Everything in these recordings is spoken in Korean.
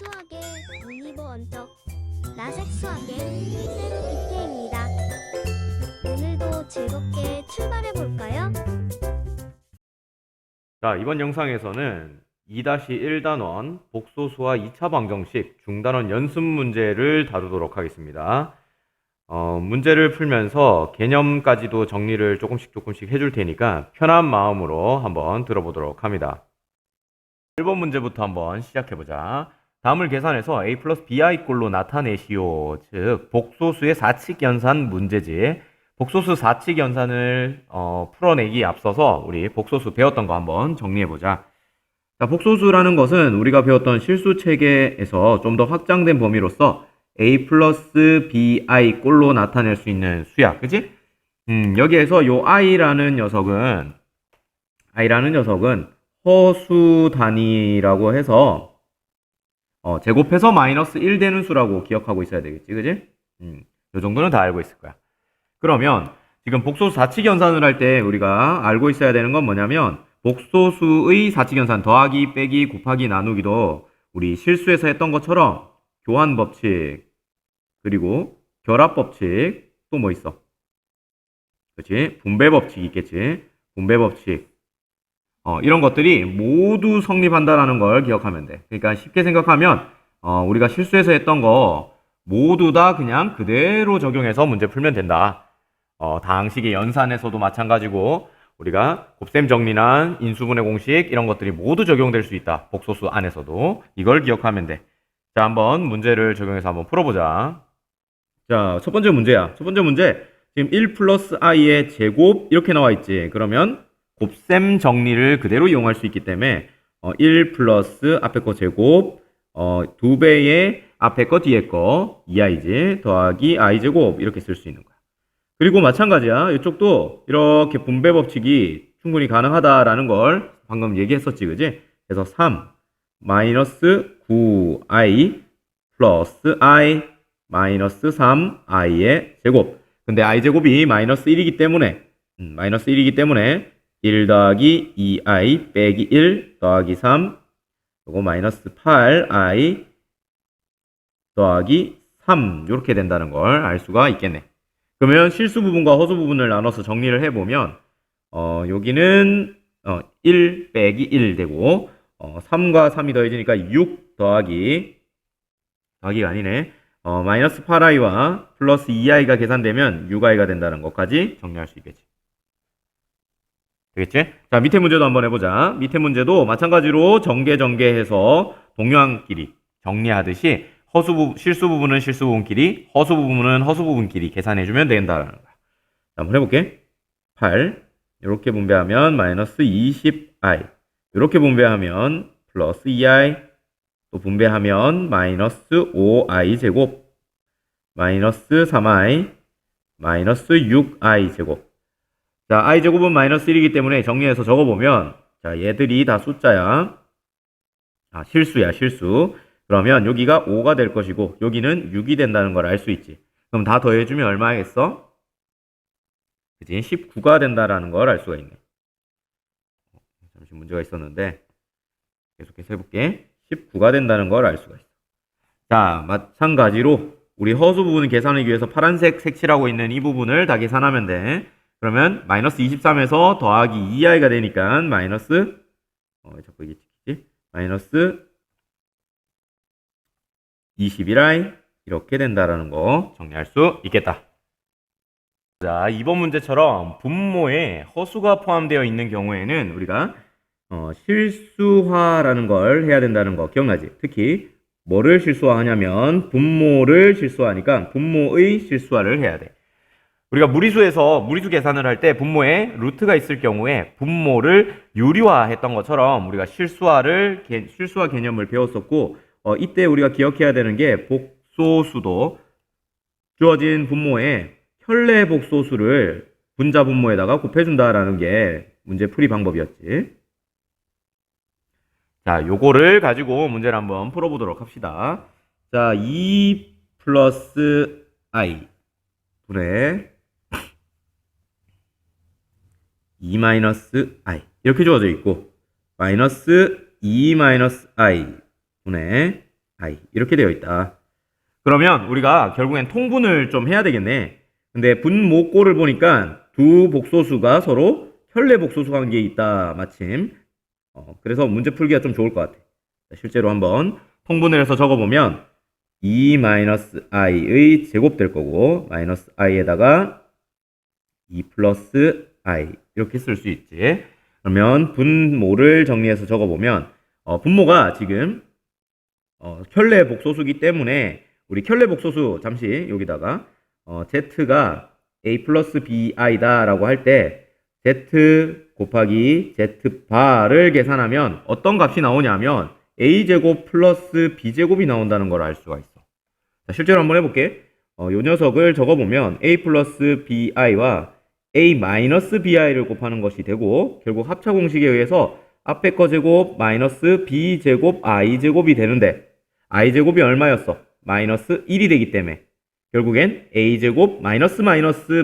수학의 유니버 원적 나색 수학의 쌤 BK입니다. 오늘도 즐겁게 출발해 볼까요? 자, 이번 영상에서는 2-1단원 복소수와 2차 방정식 중단원 연습 문제를 다루도록 하겠습니다. 문제를 풀면서 개념까지도 정리를 조금씩 해줄 테니까 편한 마음으로 한번 들어보도록 합니다. 1번 문제부터 한번 시작해보자. 다음을 계산해서 a 플러스 bi 꼴로 나타내시오. 즉 복소수의 사칙연산 문제지. 복소수 사칙연산을 풀어내기 앞서서 우리 복소수 배웠던 거 한번 정리해보자. 자, 복소수라는 것은 우리가 배웠던 실수 체계에서 좀 더 확장된 범위로서 a 플러스 bi 꼴로 나타낼 수 있는 수야. 그치? 여기에서 요 i라는 녀석은 허수 단위라고 해서 제곱해서 마이너스 1 되는 수라고 기억하고 있어야 되겠지. 그치? 요 정도는 다 알고 있을 거야. 그러면 지금 복소수 사칙연산을 할 때 우리가 알고 있어야 되는 건 뭐냐면 복소수의 사칙연산 더하기 빼기 곱하기 나누기도 우리 실수에서 했던 것처럼 교환법칙 그리고 결합법칙 또 뭐 있어? 그렇지? 분배법칙이 있겠지? 분배법칙 이런 것들이 모두 성립한다라는 걸 기억하면 돼. 그러니까 쉽게 생각하면 우리가 실수해서 했던 거 모두 다 그냥 그대로 적용해서 문제 풀면 된다. 다항식의 연산에서도 마찬가지고 우리가 곱셈 정리나 인수분해 공식 이런 것들이 모두 적용될 수 있다. 복소수 안에서도 이걸 기억하면 돼. 자, 한번 문제를 적용해서 한번 풀어보자. 자, 첫 번째 문제야. 첫 번째 문제 지금 1 플러스 i의 제곱 이렇게 나와 있지. 그러면 곱셈 정리를 그대로 이용할 수 있기 때문에 1 플러스 앞에 거 제곱 2배의 앞에 거 뒤에 거 2i지 더하기 i 제곱 이렇게 쓸 수 있는 거야. 그리고 마찬가지야. 이쪽도 이렇게 분배 법칙이 충분히 가능하다라는 걸 방금 얘기했었지, 그지? 그래서 3 마이너스 9i 플러스 i 마이너스 3i의 제곱. 근데 i 제곱이 마이너스 1이기 때문에 1 더하기 2i 빼기 1 더하기 3 그리고 마이너스 8i 더하기 3 이렇게 된다는 걸 알 수가 있겠네. 그러면 실수 부분과 허수 부분을 나눠서 정리를 해보면 여기는 1 빼기 1 되고 3과 3이 더해지니까 6 더하기가 아니네. 마이너스 8i와 플러스 2i가 계산되면 6i가 된다는 것까지 정리할 수 있겠지. 되겠지? 자, 밑에 문제도 한번 해보자. 밑에 문제도 마찬가지로 전개해서 동요한끼리 정리하듯이 실수 부분은 실수 부분끼리, 허수 부분은 허수 부분끼리 계산해주면 된다는 거야. 자, 한번 해볼게. 8 이렇게 분배하면 마이너스 20i 이렇게 분배하면 플러스 2i 또 분배하면 마이너스 5i 제곱 마이너스 3i 마이너스 6i 제곱. 자, i 제곱은 마이너스 1이기 때문에 정리해서 적어보면 자, 얘들이 다 숫자야. 실수야, 실수. 그러면 여기가 5가 될 것이고 여기는 6이 된다는 걸 알 수 있지. 그럼 다 더해주면 얼마겠어? 그치? 19가 된다라는 걸 알 수가 있네. 잠시 문제가 있었는데 계속해서 해볼게. 19가 된다는 걸 알 수가 있어. 자, 마찬가지로 우리 허수 부분을 계산하기 위해서 파란색 색칠하고 있는 이 부분을 다 계산하면 돼. 그러면 마이너스 23에서 더하기 2i가 되니까 마이너스 자꾸 이게 찍히지? 마이너스 21i 이렇게 된다라는 거 정리할 수 있겠다. 자, 이번 문제처럼 분모에 허수가 포함되어 있는 경우에는 우리가 실수화라는 걸 해야 된다는 거 기억나지? 특히 뭐를 실수화하냐면 분모를 실수화하니까 분모의 실수화를 해야 돼. 우리가 무리수 계산을 할 때 분모에 루트가 있을 경우에 분모를 유리화 했던 것처럼 우리가 실수화 개념을 배웠었고 이때 우리가 기억해야 되는 게 복소수도 주어진 분모에 현례 복소수를 분자 분모에다가 곱해준다라는 게 문제 풀이 방법이었지. 자, 요거를 가지고 문제를 한번 풀어보도록 합시다. 자, 2 플러스 i 분의 2 마이너스 i 이렇게 주어져 있고 마이너스 2 마이너스 i 분의 i 이렇게 되어 있다. 그러면 우리가 결국엔 통분을 좀 해야 되겠네. 근데 분모꼴을 보니까 두 복소수가 서로 혈내 복소수 관계에 있다. 마침. 그래서 문제 풀기가 좀 좋을 것 같아. 실제로 한번 통분을 해서 적어보면 2-i의 제곱 될 거고 마이너스 i에다가 2 플러스 i 이렇게 쓸 수 있지. 그러면 분모를 정리해서 적어보면 분모가 지금 켤레 복소수기 때문에 우리 켤레 복소수 잠시 여기다가 z가 a 플러스 bi다 라고 할 때 z 곱하기 z 바를 계산하면 어떤 값이 나오냐면 a제곱 플러스 b제곱이 나온다는 걸 알 수가 있어. 자, 실제로 한번 해볼게. 요 녀석을 적어보면 a 플러스 bi와 a 마이너스 bi를 곱하는 것이 되고 결국 합차 공식에 의해서 앞에 거 제곱 마이너스 b제곱 i제곱이 되는데 i제곱이 얼마였어? 마이너스 1이 되기 때문에 결국엔 a제곱 마이너스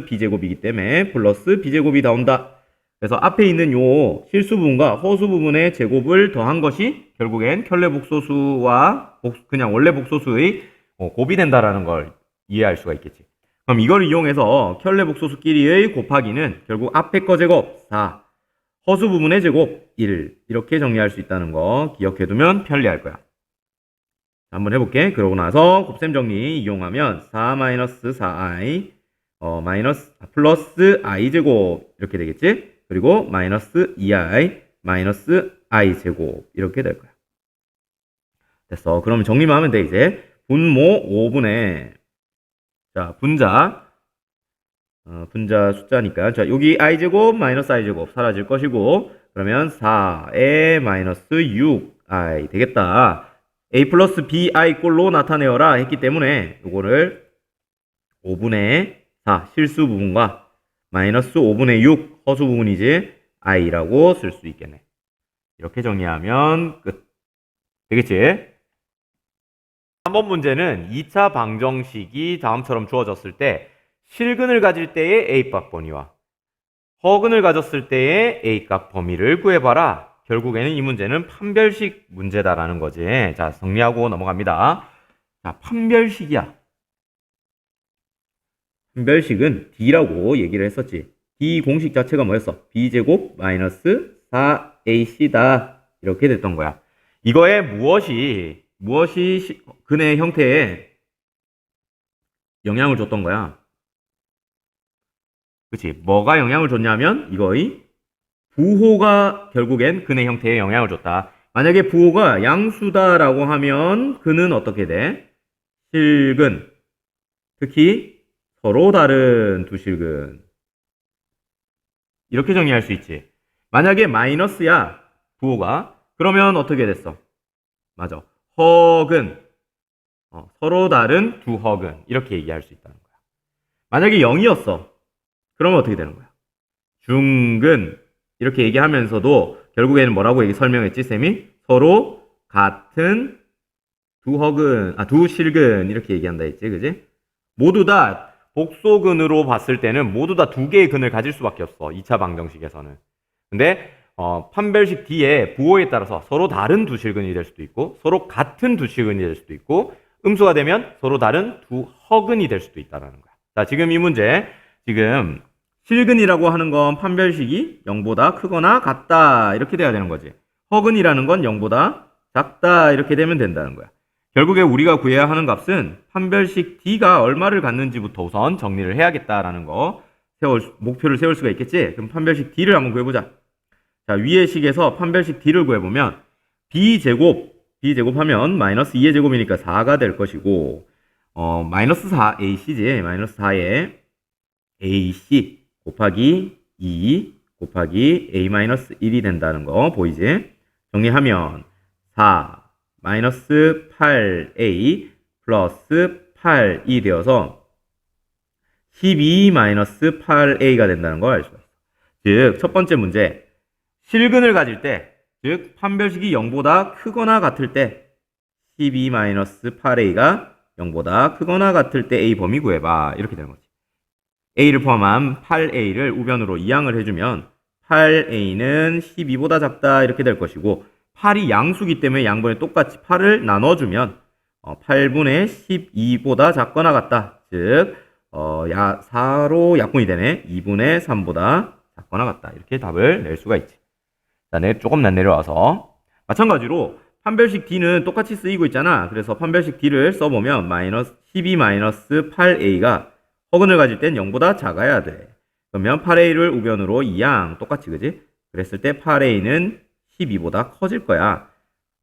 b제곱이기 때문에 플러스 b제곱이 나온다. 그래서 앞에 있는 요 실수 부분과 허수 부분의 제곱을 더한 것이 결국엔 켤레 복소수와 그냥 원래 복소수의 곱이 된다라는 걸 이해할 수가 있겠지. 그럼 이걸 이용해서 켤레 복소수끼리의 곱하기는 결국 앞에 거 제곱 4, 허수 부분의 제곱 1 이렇게 정리할 수 있다는 거 기억해두면 편리할 거야. 한번 해볼게. 그러고 나서 곱셈 정리 이용하면 4-4i 플러스 i 제곱 이렇게 되겠지. 그리고 마이너스 2i 마이너스 i 제곱 이렇게 될 거야. 됐어. 그럼 정리만 하면 돼. 이제 분모 5분의 자 분자 숫자니까 자 여기 i 제곱 마이너스 i 제곱 사라질 것이고 그러면 4에 마이너스 6i 되겠다. a 플러스 bi 꼴로 나타내어라 했기 때문에 요거를 5분의 4 실수 부분과 마이너스 5분의 6 허수 부분이지 i라고 쓸 수 있겠네. 이렇게 정리하면 끝. 되겠지? 3번 문제는 2차 방정식이 다음처럼 주어졌을 때 실근을 가질 때의 a값 범위와 허근을 가졌을 때의 a값 범위를 구해봐라. 결국에는 이 문제는 판별식 문제다라는 거지. 자, 정리하고 넘어갑니다. 자, 판별식이야. 판별식은 D라고 얘기를 했었지. D 공식 자체가 뭐였어? B제곱 마이너스 4AC다. 이렇게 됐던 거야. 이거에 무엇이 근의 형태에 영향을 줬던 거야? 그치? 뭐가 영향을 줬냐면 이거의 부호가 결국엔 근의 형태에 영향을 줬다. 만약에 부호가 양수다라고 하면 근은 어떻게 돼? 실근. 특히 서로 다른 두 실근. 이렇게 정리할 수 있지. 만약에 마이너스야 부호가 그러면 어떻게 됐어? 맞아. 허근. 서로 다른 두 허근. 이렇게 얘기할 수 있다는 거야. 만약에 0이었어. 그러면 어떻게 되는 거야? 중근. 이렇게 얘기하면서도 결국에는 뭐라고 설명했지, 쌤이? 서로 같은 두 실근 이렇게 얘기한다 했지, 그지? 모두 다 복소근으로 봤을 때는 모두 다 두 개의 근을 가질 수밖에 없어, 2차 방정식에서는. 근데 판별식 D의 부호에 따라서 서로 다른 두 실근이 될 수도 있고 서로 같은 두 실근이 될 수도 있고 음수가 되면 서로 다른 두 허근이 될 수도 있다는 거야. 자, 지금 이 문제 지금 실근이라고 하는 건 판별식이 0보다 크거나 같다 이렇게 돼야 되는 거지. 허근이라는 건 0보다 작다 이렇게 되면 된다는 거야. 결국에 우리가 구해야 하는 값은 판별식 D가 얼마를 갖는지부터 우선 정리를 해야겠다라는 거 목표를 세울 수가 있겠지. 그럼 판별식 D를 한번 구해보자. 자, 위의 식에서 판별식 D를 구해보면 B제곱하면 마이너스 2의 제곱이니까 4가 될 것이고 마이너스 4AC지. 마이너스 4에 AC 곱하기 2 곱하기 A-1이 된다는 거 보이지? 정리하면 4 마이너스 8A 플러스 8이 되어서 12 마이너스 8A가 된다는 걸 알 수가 있어. 즉, 첫 번째 문제. 실근을 가질 때, 즉, 판별식이 0보다 크거나 같을 때 12 마이너스 8A가 0보다 크거나 같을 때 A 범위 구해봐. 이렇게 되는 거지. A를 포함한 8A를 우변으로 이항을 해주면 8A는 12보다 작다 이렇게 될 것이고 8이 양수기 때문에 양변에 똑같이 8을 나눠주면 8분의 12보다 작거나 같다. 즉 4로 약분이 되네. 2분의 3보다 작거나 같다. 이렇게 답을 낼 수가 있지. 자, 조금 내려와서 마찬가지로 판별식 D는 똑같이 쓰이고 있잖아. 그래서 판별식 D를 써보면 마이너스 12-8A가 허근을 가질 땐 0보다 작아야 돼. 그러면 8A를 우변으로 2양 똑같이 그지? 그랬을 때 8A는 12보다 커질 거야.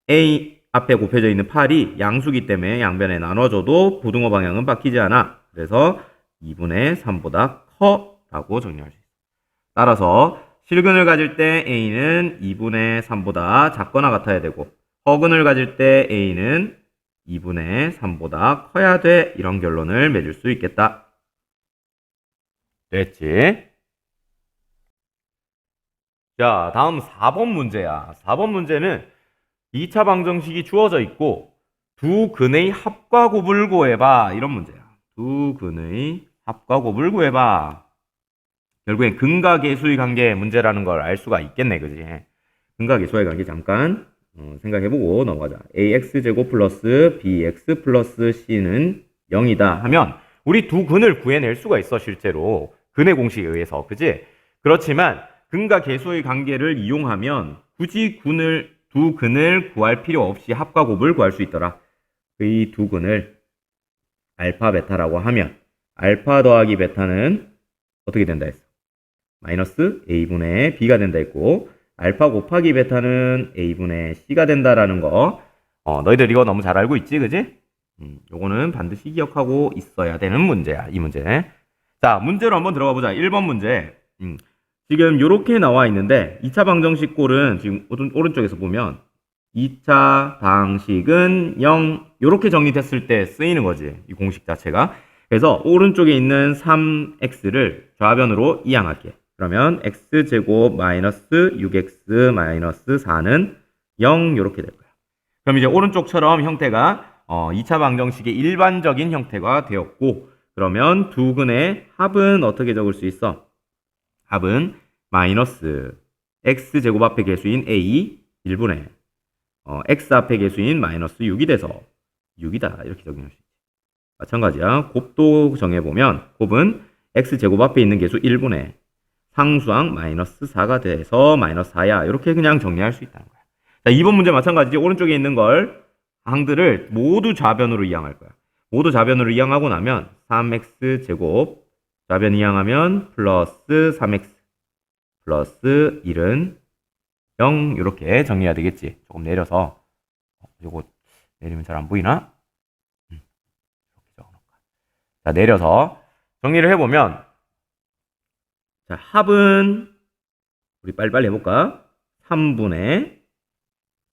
A 앞에 곱해져 있는 8이 양수기 때문에 양변에 나눠줘도 고등어 방향은 바뀌지 않아. 그래서 2분의 3보다 커 라고 정리할 수 있어. 따라서 실근을 가질 때 A는 2분의 3보다 작거나 같아야 되고 허근을 가질 때 A는 2분의 3보다 커야 돼. 이런 결론을 맺을 수 있겠다. 됐지? 자, 다음 4번 문제야. 4번 문제는 2차 방정식이 주어져 있고 두 근의 합과 곱을 구해봐. 이런 문제야. 두 근의 합과 곱을 구해봐. 결국엔 근과 계수의 관계 문제라는 걸 알 수가 있겠네. 그지? 근과 계수의 관계 잠깐 생각해보고 넘어가자. ax제곱 플러스 bx 플러스 c는 0이다 하면 우리 두 근을 구해낼 수가 있어. 실제로 근의 공식에 의해서. 그지? 그렇지만 근과 계수의 관계를 이용하면 굳이 두 근을 구할 필요 없이 합과 곱을 구할 수 있더라. 이 두 근을 알파 베타라고 하면 알파 더하기 베타는 어떻게 된다 했어? 마이너스 a분의 b가 된다 했고 알파 곱하기 베타는 a분의 c가 된다라는 거 너희들 이거 너무 잘 알고 있지? 그지? 요거는 반드시 기억하고 있어야 되는 문제야. 이 문제. 자, 문제로 한번 들어가 보자. 1번 문제. 지금 이렇게 나와 있는데 2차 방정식 꼴은 지금 오른쪽에서 보면 2차 방식은 0 이렇게 정리됐을 때 쓰이는 거지. 이 공식 자체가. 그래서 오른쪽에 있는 3x를 좌변으로 이항할게. 그러면 x제곱 마이너스 6x 마이너스 4는 0 이렇게 될 거야. 그럼 이제 오른쪽처럼 형태가 2차 방정식의 일반적인 형태가 되었고 그러면 두 근의 합은 어떻게 적을 수 있어? 합은 마이너스 x제곱 앞에 계수인 a 1분의 x 앞에 계수인 마이너스 6이 돼서 6이다 이렇게 적용할 수 있지. 마찬가지야. 곱도 정해보면 곱은 x제곱 앞에 있는 계수 1분의 상수항 마이너스 4가 돼서 마이너스 4야. 이렇게 그냥 정리할 수 있다는 거야. 자, 2번 문제 마찬가지지. 오른쪽에 있는 걸 항들을 모두 좌변으로 이항할 거야. 모두 좌변으로 이항하고 나면 3x제곱 좌변 이항하면 플러스 3x 플러스 1은 0 이렇게 정리해야 되겠지. 조금 내려서 요거 내리면 잘 안 보이나? 이렇게 적어놓을까. 자, 내려서 정리를 해보면 자, 합은 우리 빨리빨리 해볼까? 3분의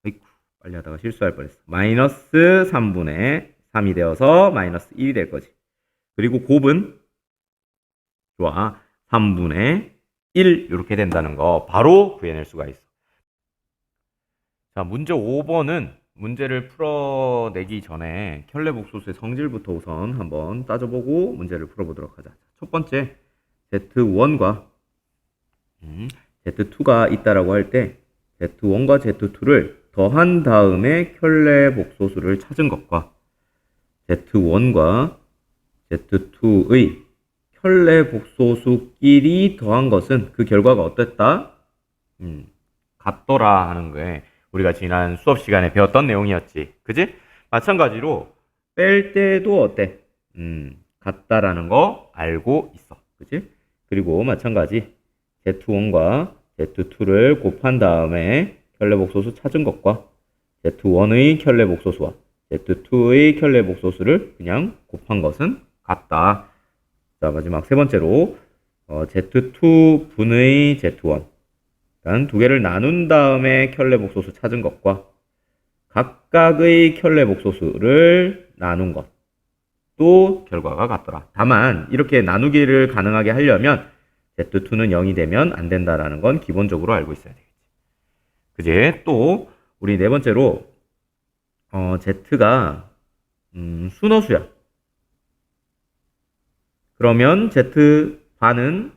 아이쿠, 빨리 하다가 실수할 뻔했어. 마이너스 3분의 3이 되어서 마이너스 1이 될 거지. 그리고 곱은 좋아. 3분의 1 이렇게 된다는 거 바로 구해낼 수가 있어. 자, 문제 5번은 문제를 풀어내기 전에 켤레복소수의 성질부터 우선 한번 따져보고 문제를 풀어보도록 하자. 첫 번째, Z1과 Z2가 있다라고 할 때 Z1과 Z2를 더한 다음에 켤레복소수를 찾은 것과 Z1과 Z2의 켤레복소수끼리 더한 것은 그 결과가 어땠다? 같더라 하는 거에 우리가 지난 수업 시간에 배웠던 내용이었지. 그지? 마찬가지로 뺄 때도 어때? 같다라는 거 알고 있어. 그지? 그리고 마찬가지 Z1과 Z2를 곱한 다음에 켤레복소수 찾은 것과 Z1의 켤레복소수와 Z2의 켤레복소수를 그냥 곱한 것은 같다. 자, 마지막 세 번째로 Z2 분의 Z1 일단 두 개를 나눈 다음에 켤레복소수 찾은 것과 각각의 켤레복소수를 나눈 것도 결과가 같더라. 다만 이렇게 나누기를 가능하게 하려면 Z2는 0이 되면 안 된다라는 건 기본적으로 알고 있어야 되겠지. 그지? 또 우리 네 번째로 Z가 순허수야. 그러면 Z 반은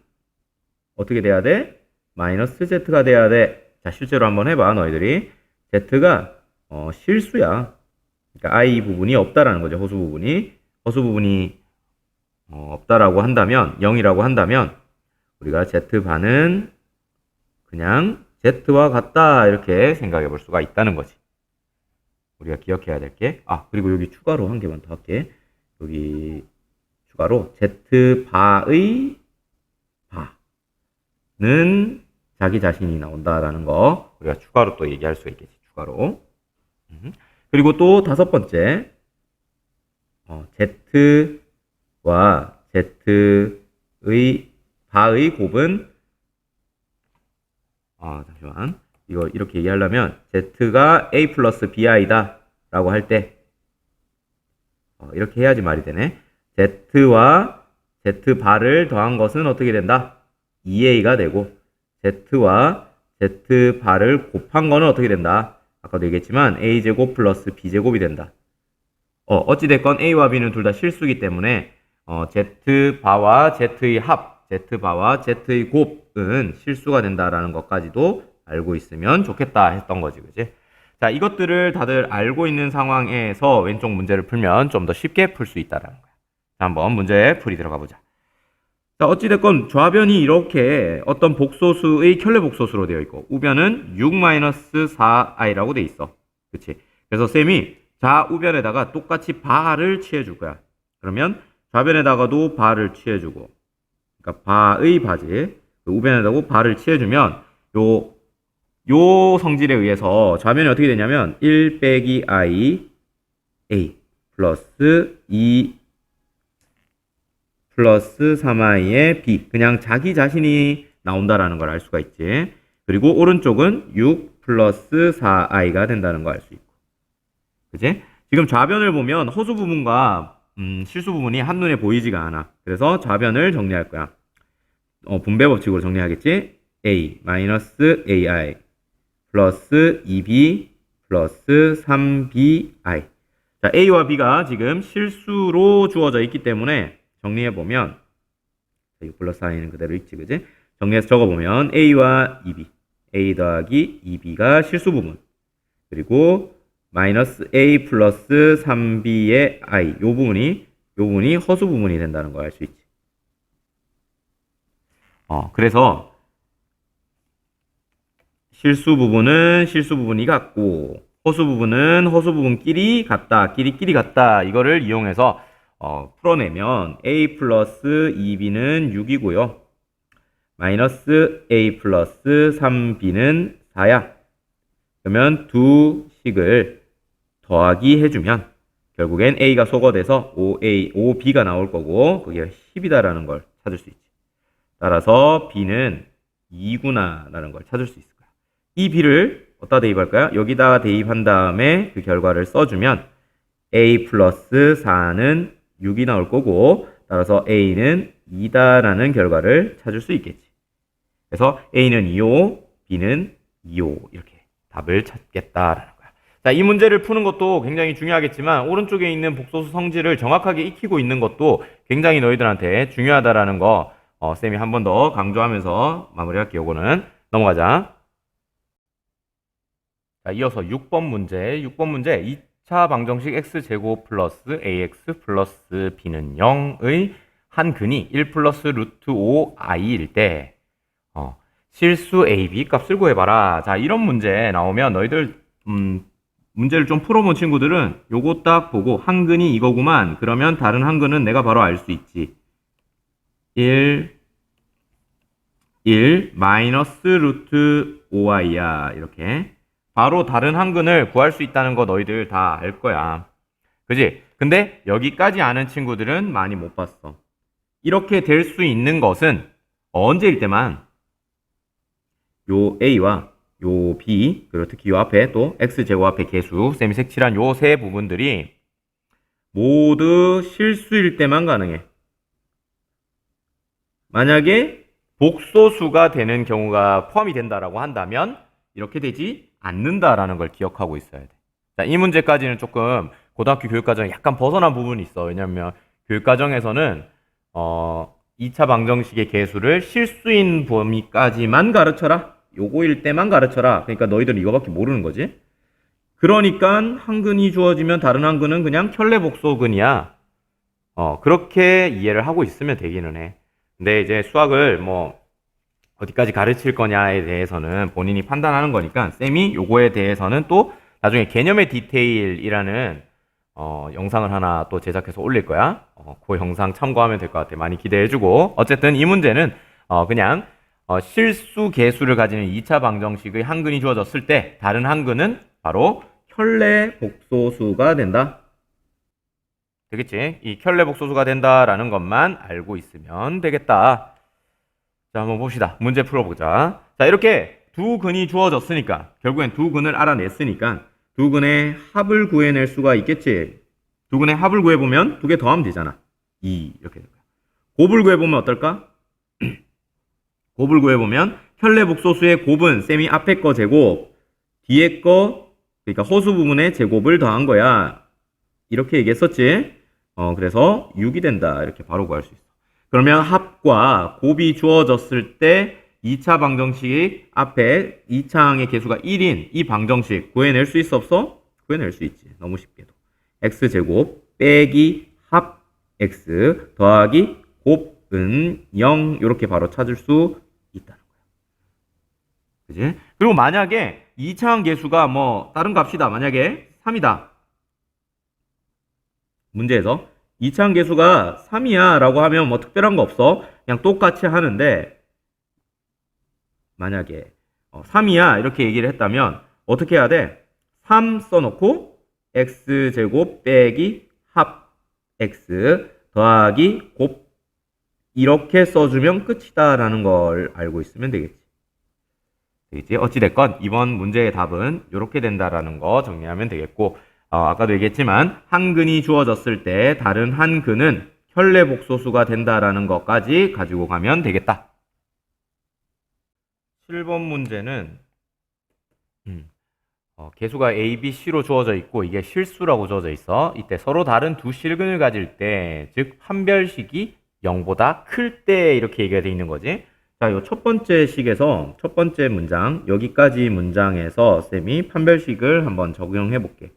어떻게 돼야 돼? 마이너스 Z가 돼야 돼. 자, 실제로 한번 해봐, 너희들이. Z가 실수야. 그러니까 I 부분이 없다라는 거죠. 허수 부분이. 허수 부분이 없다라고 한다면, 0이라고 한다면, 우리가 Z반은 그냥 Z와 같다. 이렇게 생각해 볼 수가 있다는 거지. 우리가 기억해야 될 게, 그리고 여기 추가로 한 개만 더 할게. 여기 추가로 Z바의 바는 자기 자신이 나온다라는 거 우리가 추가로 또 얘기할 수가 있겠지. 추가로. 그리고 또 다섯 번째, Z와 Z의 바의 곱은 잠시만. 이거 이렇게 얘기하려면 Z가 A 플러스 BI다 라고 할 때 이렇게 해야지 말이 되네. Z와 Z바를 더한 것은 어떻게 된다? 2A가 되고 Z와 Z바를 곱한 거는 어떻게 된다? 아까도 얘기했지만 A제곱 플러스 B제곱이 된다. 어찌됐건 A와 B는 둘 다 실수이기 때문에 Z바와 Z의 합, Z바와 Z의 곱은 실수가 된다라는 것까지도 알고 있으면 좋겠다 했던 거지, 그지? 자, 이것들을 다들 알고 있는 상황에서 왼쪽 문제를 풀면 좀 더 쉽게 풀 수 있다라는 거야. 자, 한번 문제 풀이 들어가 보자. 자, 어찌됐건 좌변이 이렇게 어떤 복소수의 켤레 복소수로 되어 있고 우변은 6-4i라고 돼 있어. 그치? 그래서 쌤이 좌우변에다가 똑같이 바를 취해줄 거야. 그러면 좌변에다가도 바를 취해주고, 그러니까 바의 바지, 우변에다가 바를 취해주면 요 성질에 의해서 좌변이 어떻게 되냐면 1 빼기 i a 플러스 2 플러스 3i의 b, 그냥 자기 자신이 나온다라는 걸 알 수가 있지. 그리고 오른쪽은 6 플러스 4i가 된다는 걸 알 수 있고, 그치? 지금 좌변을 보면 허수 부분과 실수 부분이 한눈에 보이지가 않아. 그래서 좌변을 정리할 거야. 분배 법칙으로 정리하겠지? a 마이너스 ai 플러스 2b 플러스 3bi. 자, a와 b가 지금 실수로 주어져 있기 때문에 정리해보면 6 플러스 i는 그대로 있지, 그지? 정리해서 적어보면 a와 2b, a 더하기 2b가 실수 부분, 그리고 마이너스 a 플러스 3b의 i, 요 부분이 허수 부분이 된다는 걸 알 수 있지. 그래서 실수 부분은 실수 부분이 같고 허수 부분은 허수 부분끼리 같다, 끼리끼리 같다. 이거를 이용해서 풀어내면 a 플러스 2b는 6이고요. 마이너스 a 플러스 3b는 4야. 그러면 두 식을 더하기 해주면 결국엔 a가 소거돼서 5b가 나올 거고 그게 10이다라는 걸 찾을 수 있지. 따라서 b는 2구나 라는 걸 찾을 수 있을 거야. 이 b를 어디다 대입할까요? 여기다 대입한 다음에 그 결과를 써주면 a 플러스 4는 6이 나올 거고 따라서 a는 2다라는 결과를 찾을 수 있겠지. 그래서 a는 2호, b는 2호 이렇게 답을 찾겠다라는 거야. 자, 이 문제를 푸는 것도 굉장히 중요하겠지만 오른쪽에 있는 복소수 성질을 정확하게 익히고 있는 것도 굉장히 너희들한테 중요하다라는 거 쌤이 한 번 더 강조하면서 마무리할게요. 요거는 넘어가자. 자, 이어서 6번 문제. 6번 문제 2차 방정식 x제곱 플러스 ax 플러스 b는 0의 한 근이 1 플러스 루트 5i일 때 실수 ab 값을 구해봐라. 자, 이런 문제 나오면 너희들 문제를 좀 풀어본 친구들은 요거 딱 보고 한 근이 이거구만. 그러면 다른 한 근은 내가 바로 알 수 있지. 1 마이너스 루트 5i야. 이렇게 바로 다른 한 근을 구할 수 있다는 거 너희들 다 알 거야. 그지? 근데 여기까지 아는 친구들은 많이 못 봤어. 이렇게 될 수 있는 것은 언제일 때만 요 a와 요 b, 그리고 특히 요 앞에 또 x제곱 앞에 계수, 쌤이 색칠한 요 세 부분들이 모두 실수일 때만 가능해. 만약에 복소수가 되는 경우가 포함이 된다라고 한다면 이렇게 되지 않는다라는 걸 기억하고 있어야 돼. 자, 이 문제까지는 조금 고등학교 교육과정에 약간 벗어난 부분이 있어. 왜냐면 교육과정에서는 2차 방정식의 계수를 실수인 범위까지만 가르쳐라. 요거일 때만 가르쳐라. 그러니까 너희들은 이거밖에 모르는 거지. 그러니까 한 근이 주어지면 다른 한 근은 그냥 켤레복소근이야. 그렇게 이해를 하고 있으면 되기는 해. 근데 이제 수학을 뭐 어디까지 가르칠 거냐에 대해서는 본인이 판단하는 거니까 쌤이 요거에 대해서는 또 나중에 개념의 디테일이라는 영상을 하나 또 제작해서 올릴 거야. 그 영상 참고하면 될 것 같아. 많이 기대해주고. 어쨌든 이 문제는 그냥 실수 계수를 가지는 2차 방정식의 한 근이 주어졌을 때 다른 한 근은 바로 켤레 복소수가 된다. 되겠지? 이 켤레 복소수가 된다라는 것만 알고 있으면 되겠다. 자, 한번 봅시다. 문제 풀어보자. 자, 이렇게 두 근이 주어졌으니까 결국엔 두 근을 알아냈으니까 두 근의 합을 구해낼 수가 있겠지. 두 근의 합을 구해보면 두 개 더하면 되잖아. 2 이렇게 될 거야. 곱을 구해보면 어떨까? 곱을 구해보면 켤레복소수의 곱은 쌤이 앞에 거 제곱, 뒤에 거 그러니까 허수 부분의 제곱을 더한 거야. 이렇게 얘기했었지. 그래서 6이 된다. 이렇게 바로 구할 수 있어. 그러면 합과 곱이 주어졌을 때 2차 방정식 앞에 2차항의 개수가 1인 이 방정식 구해낼 수 있어 없어? 구해낼 수 있지. 너무 쉽게도. x제곱 빼기 합 x 더하기 곱은 0 이렇게 바로 찾을 수 있다는 거야. 그지? 그리고 만약에 2차항 개수가 뭐 다른 값이다. 만약에 3이다. 문제에서 2차항 개수가 3이야 라고 하면 뭐 특별한 거 없어. 그냥 똑같이 하는데 만약에 3이야 이렇게 얘기를 했다면 어떻게 해야 돼? 3 써놓고 x제곱 빼기 합 x 더하기 곱 이렇게 써주면 끝이다 라는 걸 알고 있으면 되겠지. 되겠지? 어찌됐건 이번 문제의 답은 이렇게 된다라는 거 정리하면 되겠고 아까도 얘기했지만 한 근이 주어졌을 때 다른 한 근은 켤레복소수가 된다라는 것까지 가지고 가면 되겠다. 7번 문제는 개수가 A, B, C로 주어져 있고 이게 실수라고 주어져 있어. 이때 서로 다른 두 실근을 가질 때, 즉 판별식이 0보다 클 때 이렇게 얘기가 돼 있는 거지. 자, 이 첫 번째 식에서 첫 번째 문장 여기까지 문장에서 쌤이 판별식을 한번 적용해 볼게.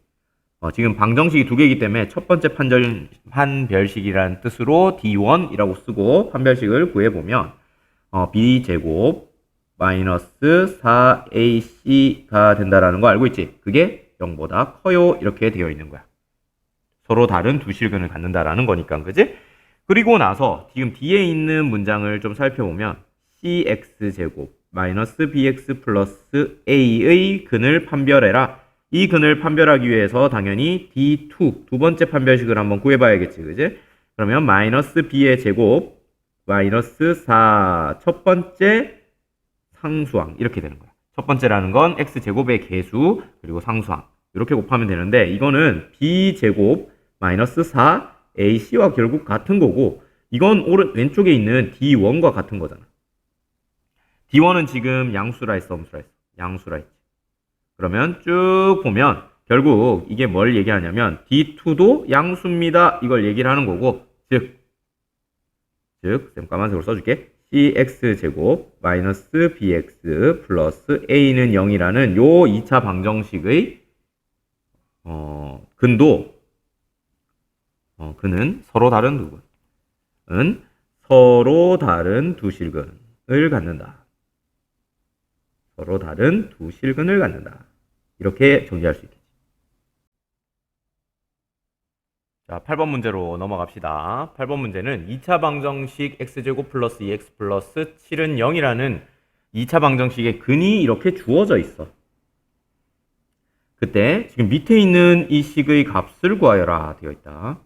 지금 방정식이 두 개이기 때문에 첫 번째 판별식이라는 뜻으로 D1이라고 쓰고 판별식을 구해보면 B제곱 마이너스 4AC가 된다라는 거 알고 있지? 그게 0보다 커요. 이렇게 되어 있는 거야. 서로 다른 두 실근을 갖는다라는 거니까, 그지? 그리고 나서 지금 뒤에 있는 문장을 좀 살펴보면 CX제곱 마이너스 BX 플러스 A의 근을 판별해라. 이 근을 판별하기 위해서 당연히 D2 두 번째 판별식을 한번 구해봐야겠지, 그지? 그러면 마이너스 B의 제곱 마이너스 4 첫 번째 상수항 이렇게 되는 거야. 첫 번째라는 건 x제곱의 개수 그리고 상수항 이렇게 곱하면 되는데 이거는 b제곱 마이너스 4 ac와 결국 같은 거고 이건 왼쪽에 있는 d1과 같은 거잖아. d1은 지금 양수라 했어, 음수라 했어? 양수라 했지. 그러면 쭉 보면 결국 이게 뭘 얘기하냐면 d2도 양수입니다. 이걸 얘기를 하는 거고 즉 쌤 까만색으로 써줄게. cx제곱 마이너스 bx 플러스 a는 0이라는 요 2차 방정식의 근도 근은 서로 다른 두 근은 서로 다른 두 실근을 갖는다. 서로 다른 두 실근을 갖는다. 이렇게 정리할 수 있겠지. 자, 8번 문제로 넘어갑시다. 8번 문제는 2차 방정식 x제곱 플러스 2x 플러스 7은 0이라는 2차 방정식의 근이 이렇게 주어져 있어. 그때 지금 밑에 있는 이 식의 값을 구하여라 되어 있다.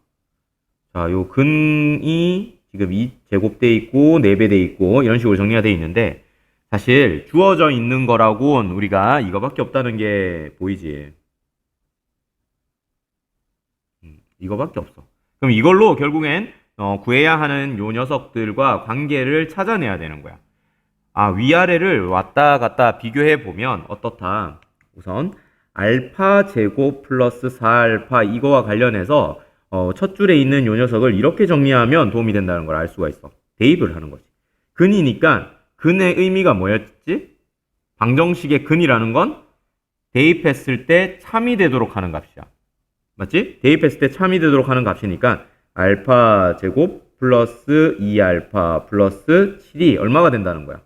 자, 요 근이 지금 2제곱돼 있고 4배 돼 있고 이런 식으로 정리가 돼 있는데 사실 주어져 있는 거라고는 우리가 이거밖에 없다는 게 보이지. 이거밖에 없어. 그럼 이걸로 결국엔 구해야 하는 요 녀석들과 관계를 찾아내야 되는 거야. 위아래를 왔다 갔다 비교해 보면 어떻다. 우선 알파 제곱 플러스 4알파 이거와 관련해서 첫 줄에 있는 요 녀석을 이렇게 정리하면 도움이 된다는 걸 알 수가 있어. 대입을 하는 거지. 근이니까 근의 의미가 뭐였지? 방정식의 근이라는 건 대입했을 때 참이 되도록 하는 값이야. 맞지? 대입했을 때 참이 되도록 하는 값이니까 알파 제곱 플러스 2알파 플러스 7이 얼마가 된다는 거야?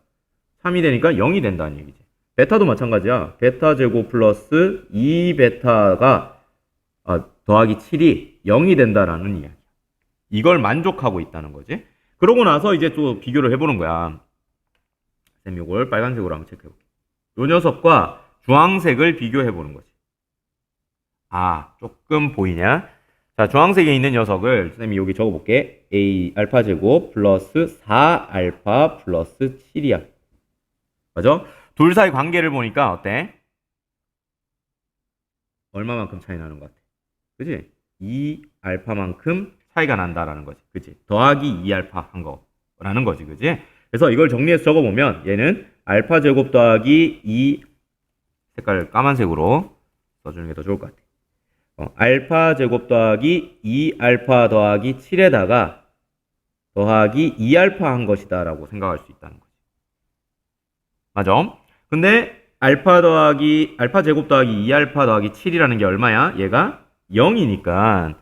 참이 되니까 0이 된다는 얘기지. 베타도 마찬가지야. 베타 제곱 플러스 2베타가 더하기 7이 0이 된다라는 이야기야. 이걸 만족하고 있다는 거지. 그러고 나서 이제 또 비교를 해보는 거야. 쌤 이걸 빨간색으로 한번 체크해볼게. 요 녀석과 주황색을 비교해보는 거지. 조금 보이냐? 자, 주황색에 있는 녀석을 쌤이 여기 적어볼게. A 알파 제곱 플러스 4알파 플러스 7이야. 맞아? 둘 사이 관계를 보니까 어때? 얼마만큼 차이 나는 것 같아? 그치? 2알파만큼 차이가 난다라는 거지. 그치? 더하기 2알파 한 거라는 거지. 그치? 그래서 이걸 정리해서 적어보면 얘는 알파 제곱 더하기 2 색깔을 까만색으로 써주는 게 더 좋을 것 같아. 알파 제곱 더하기 2알파 더하기 7에다가 더하기 2알파 한 것이다 라고 생각할 수 있다는 거지. 맞아? 근데 알파 제곱 더하기 2알파 더하기 7이라는 게 얼마야? 얘가 0이니까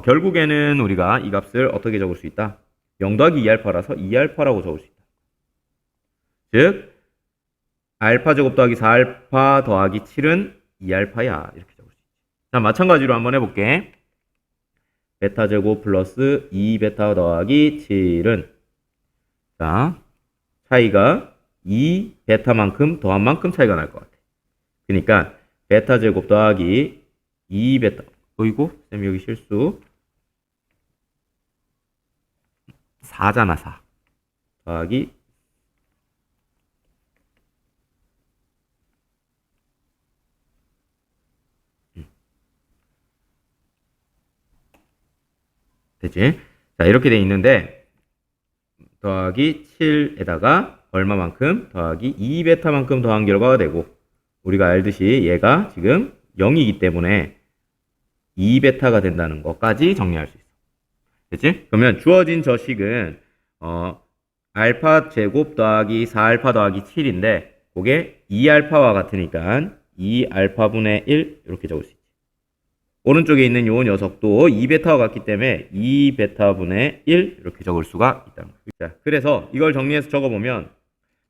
결국에는 우리가 이 값을 어떻게 적을 수 있다? 0 더하기 2알파라서 2알파라고 적을 수 있다. 즉 알파 제곱 더하기 4알파 더하기 7은 2알파야. 이렇게 적을 수 있지. 자, 마찬가지로 한번 해볼게. 베타 제곱 플러스 2베타 더하기 7은 자, 차이가 2베타만큼 더한 만큼 차이가 날 것 같아. 그러니까 베타 제곱 더하기 2베타 어이구 쌤 여기 실수 4잖아 4 더하기 되지? 자, 이렇게 돼 있는데 더하기 7에다가 얼마만큼? 더하기 2베타만큼 더한 결과가 되고 우리가 알듯이 얘가 지금 0이기 때문에 2베타가 된다는 것까지 정리할 수 있어. 됐지? 그러면 주어진 저 식은 알파 제곱 더하기 4알파 더하기 7인데 그게 2알파와 같으니까 2알파분의 1 이렇게 적을 수 있지. 오른쪽에 있는 요 녀석도 2베타와 같기 때문에 2베타분의 1 이렇게 적을 수가 있다는 거예요. 자, 그래서 이걸 정리해서 적어보면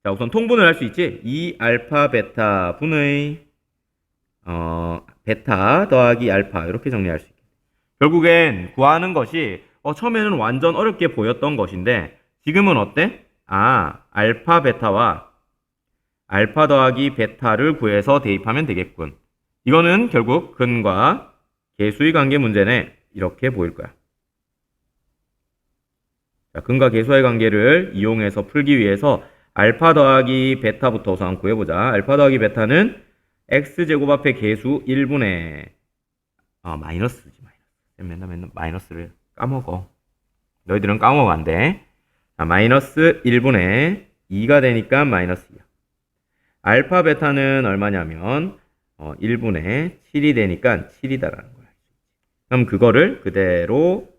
자, 우선 통분을 할 수 있지. 2알파 베타 분의 베타 더하기 알파 이렇게 정리할 수 있게. 결국엔 구하는 것이 처음에는 완전 어렵게 보였던 것인데 지금은 어때? 알파 베타와 알파 더하기 베타를 구해서 대입하면 되겠군. 이거는 결국 근과 계수의 관계 문제네. 이렇게 보일 거야. 자, 근과 계수의 관계를 이용해서 풀기 위해서 알파 더하기 베타부터 우선 구해보자. 알파 더하기 베타는 x제곱 앞에 계수 1분의 마이너스지. 맨날 마이너스를 까먹어. 너희들은 까먹으면 안 돼. 자, 마이너스 1분의 2가 되니까 마이너스 2야. 알파 베타는 얼마냐면 1분의 7이 되니까 7이다라는 거야. 그럼 그거를 그대로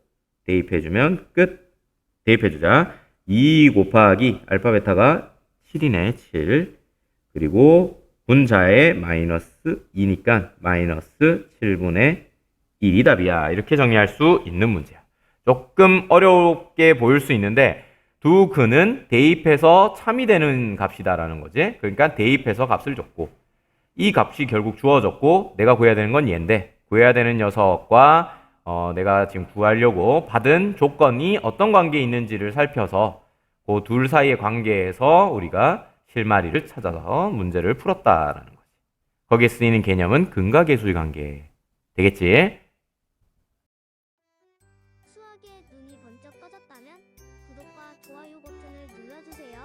대입해주면 끝. 대입해주자. 2 곱하기 알파 베타가 7이네. 7. 그리고 분자에 마이너스 2니까 마이너스 7분의 1이 답이야. 이렇게 정리할 수 있는 문제야. 조금 어렵게 보일 수 있는데 두 근은 대입해서 참이 되는 값이다라는 거지. 그러니까 대입해서 값을 줬고 이 값이 결국 주어졌고 내가 구해야 되는 건 얘인데 구해야 되는 녀석과 내가 지금 구하려고 받은 조건이 어떤 관계에 있는지를 살펴서 그 둘 사이의 관계에서 우리가 실마리를 찾아서 문제를 풀었다라는 거지. 거기에 쓰이는 개념은 근과 계수의 관계 되겠지? 수학에 눈이 번쩍 떠졌다면 구독과 좋아요 버튼을 눌러주세요.